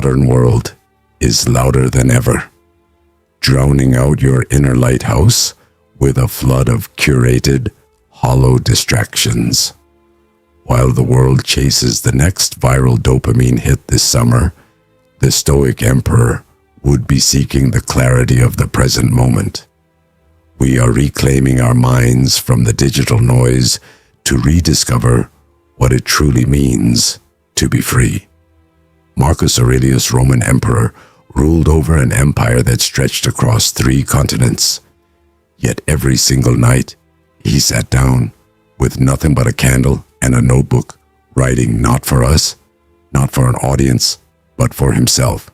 modern world is louder than ever, drowning out your inner lighthouse with a flood of curated, hollow distractions. While the world chases the next viral dopamine hit this summer, the Stoic emperor would be seeking the clarity of the present moment. We are reclaiming our minds from the digital noise to rediscover what it truly means to be free. Marcus Aurelius, Roman emperor, ruled over an empire that stretched across 3 continents. Yet every single night, he sat down with nothing but a candle and a notebook, writing not for us, not for an audience, but for himself,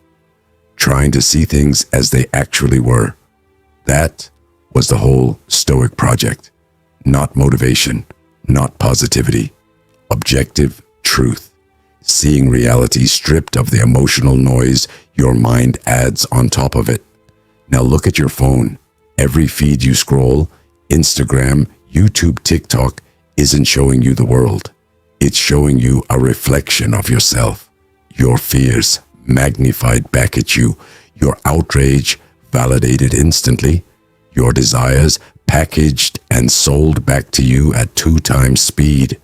trying to see things as they actually were. That was the whole Stoic project. Not motivation, not positivity, objective truth, seeing reality stripped of the emotional noise your mind adds on top of it. Now look at your phone. Every feed you scroll, Instagram, YouTube, TikTok, isn't showing you the world. It's showing you a reflection of yourself. Your fears magnified back at you, your outrage validated instantly, your desires packaged and sold back to you at 2 times speed.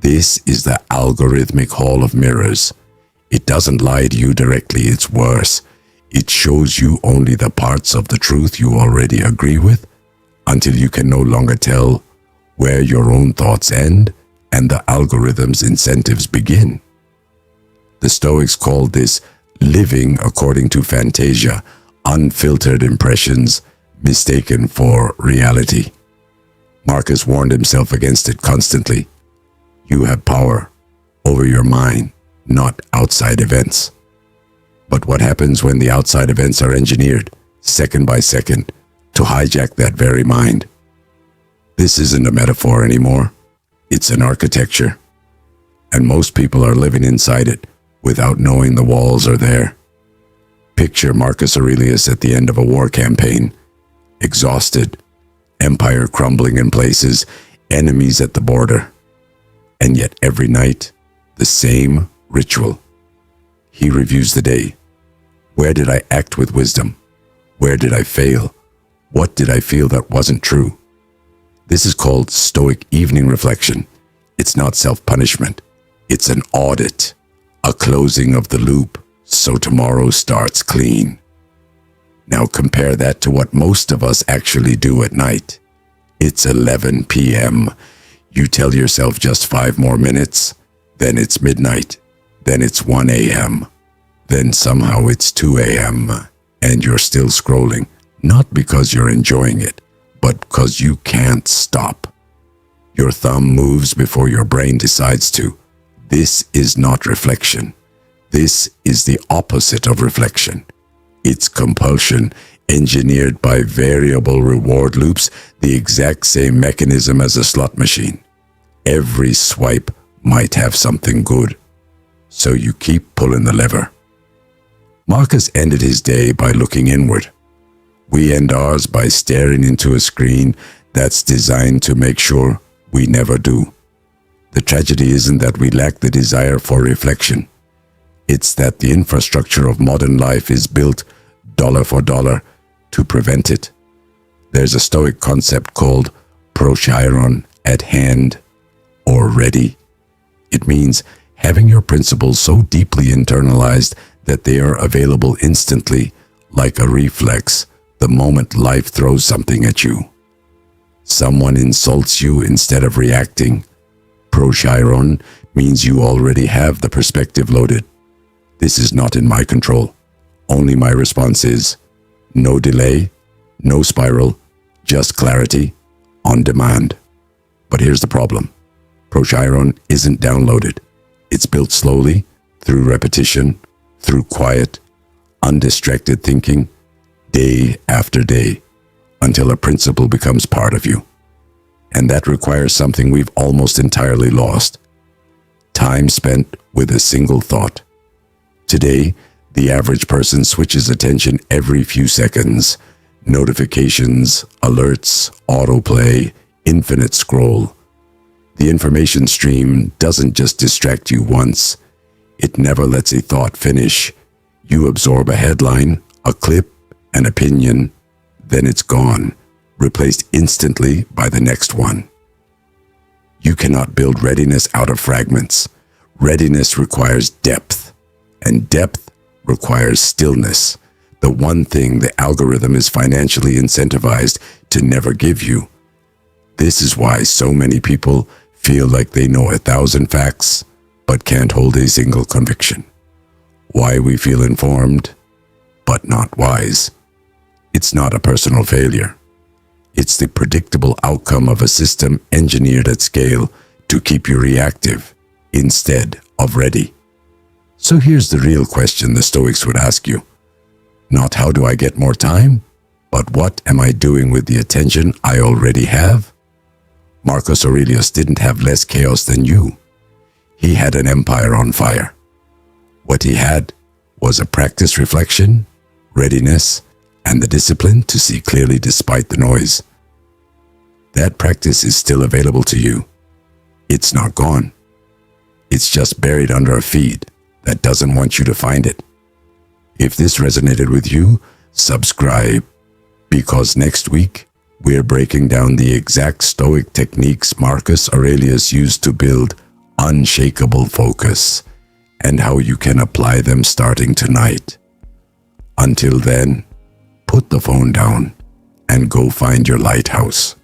This is the algorithmic hall of mirrors. It doesn't lie to you directly, it's worse. It shows you only the parts of the truth you already agree with, until you can no longer tell where your own thoughts end and the algorithm's incentives begin. The Stoics called this living according to fantasia, unfiltered impressions mistaken for reality. Marcus warned himself against it constantly. You have power over your mind, not outside events. But what happens when the outside events are engineered, second by second, to hijack that very mind? This isn't a metaphor anymore. It's an architecture. And most people are living inside it without knowing the walls are there. Picture Marcus Aurelius at the end of a war campaign, exhausted, empire crumbling in places, enemies at the border. And yet every night, the same ritual. He reviews the day. Where did I act with wisdom? Where did I fail? What did I feel that wasn't true? This is called Stoic evening reflection. It's not self-punishment. It's an audit, a closing of the loop, so tomorrow starts clean. Now compare that to what most of us actually do at night. It's 11 p.m. You tell yourself just 5 more minutes, then it's midnight, then it's 1 a.m., then somehow it's 2 a.m., and you're still scrolling, not because you're enjoying it, but because you can't stop. Your thumb moves before your brain decides to. This is not reflection. This is the opposite of reflection. It's compulsion, engineered by variable reward loops, the exact same mechanism as a slot machine. Every swipe might have something good, so you keep pulling the lever. Marcus ended his day by looking inward. We end ours by staring into a screen that's designed to make sure we never do. The tragedy isn't that we lack the desire for reflection. It's that the infrastructure of modern life is built dollar for dollar to prevent it. There's a Stoic concept called procheiron, at hand or ready. It means having your principles so deeply internalized that they are available instantly, like a reflex, the moment life throws something at you. Someone insults you instead of reacting. Procheiron means you already have the perspective loaded. This is not in my control. Only my response is no delay, no spiral, just clarity, on demand. But here's the problem. Procheiron isn't downloaded. It's built slowly, through repetition, through quiet, undistracted thinking, day after day, until a principle becomes part of you. And that requires something we've almost entirely lost. Time spent with a single thought. Today, the average person switches attention every few seconds. Notifications, alerts, autoplay, infinite scroll. The information stream doesn't just distract you once. It never lets a thought finish. You absorb a headline, a clip, an opinion, then it's gone, replaced instantly by the next one. You cannot build readiness out of fragments. Readiness requires depth, and depth requires stillness, the one thing the algorithm is financially incentivized to never give you. This is why so many people feel like they know 1,000 facts, but can't hold a single conviction. Why we feel informed, but not wise. It's not a personal failure. It's the predictable outcome of a system engineered at scale to keep you reactive instead of ready. So here's the real question the Stoics would ask you. Not how do I get more time, but what am I doing with the attention I already have? Marcus Aurelius didn't have less chaos than you. He had an empire on fire. What he had was a practiced reflection, readiness, and the discipline to see clearly despite the noise. That practice is still available to you. It's not gone. It's just buried under a feed that doesn't want you to find it. If this resonated with you, subscribe, because next week we're breaking down the exact Stoic techniques Marcus Aurelius used to build unshakable focus and how you can apply them starting tonight. Until then, put the phone down and go find your lighthouse.